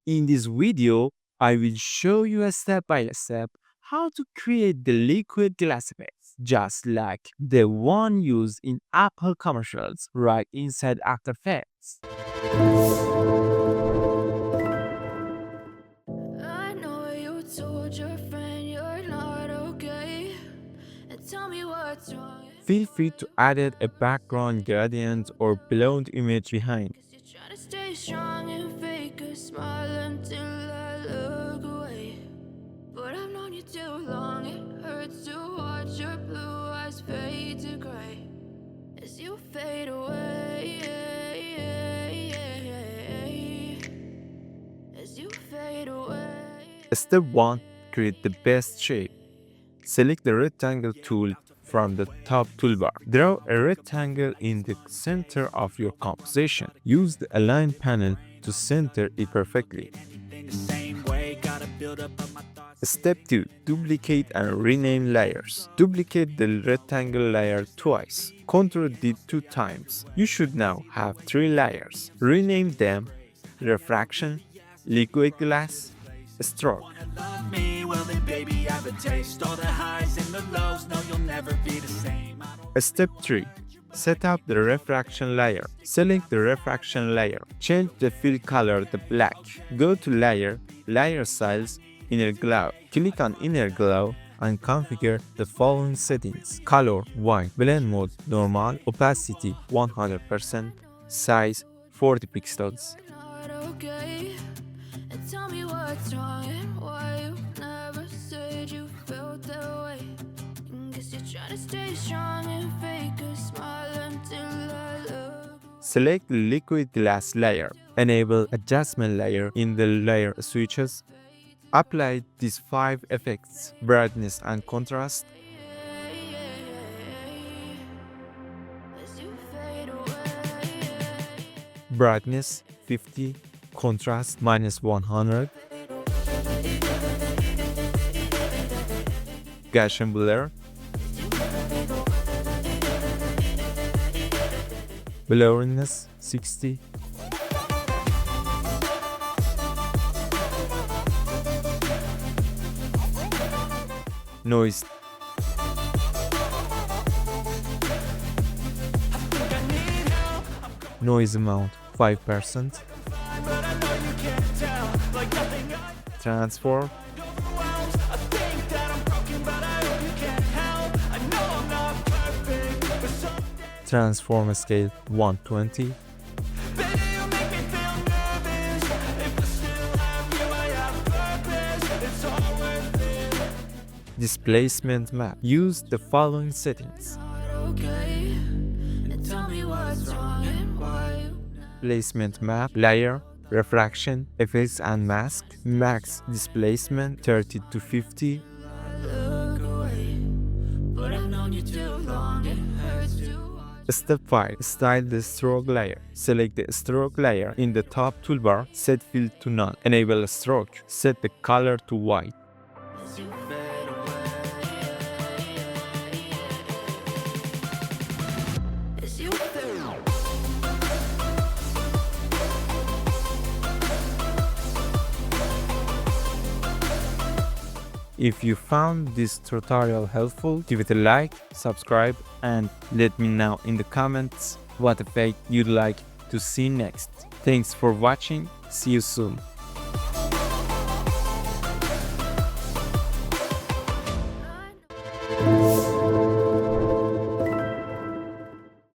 In this video, I will show you a step by step how to create the liquid glass effects, just like the one used in Apple commercials right inside After Effects. I know you told your friend you're not okay. And tell me what's wrong. Feel free to add a background gradient or blonde image behind. Cause you try to stay strong and fake a smile until I look away. But I've known you too long, it hurts to watch your blue eyes fade to gray as you fade away. As you fade away. Step 1. Create the best shape. Select the rectangle tool from the top toolbar. Draw a rectangle in the center of your composition. Use the Align panel to center it perfectly. Step 2. Duplicate and rename layers. Duplicate the rectangle layer twice. Ctrl D 2 times. You should now have 3 layers. Rename them Refraction, Liquid Glass, Stroke. Step 3. Set up the refraction layer. Select the refraction layer. Change the fill color to black. Go to Layer, Layer Styles, Inner Glow. Click on Inner Glow and configure the following settings. Color white, blend mode normal, opacity 100%, size 40 pixels. Not okay. And tell me what's wrong and why you never said you felt that way. Guess you try to stay strong and fake a smile until I look. Select the liquid glass layer. Enable adjustment layer in the layer switches. Apply these 5 effects: brightness and contrast, As you fade away. brightness 50, contrast -100, Gaussian blur, blurriness 60, noise amount 5%, transform, transform scale 120, displacement map. Use the following settings: Okay. And tell me what's wrong and why you placement map, layer, refraction, effects and mask, max displacement 30 to 50, look away. But I've known you too long, it hurts to watch. Step 5. Style the stroke layer. Select the stroke layer in the top toolbar. Set fill to none. Enable stroke. Set the color to white. As you fade away. As you fade away. If you found this tutorial helpful, give it a like, subscribe, and let me know in the comments what effect you'd like to see next. Thanks for watching. See you soon.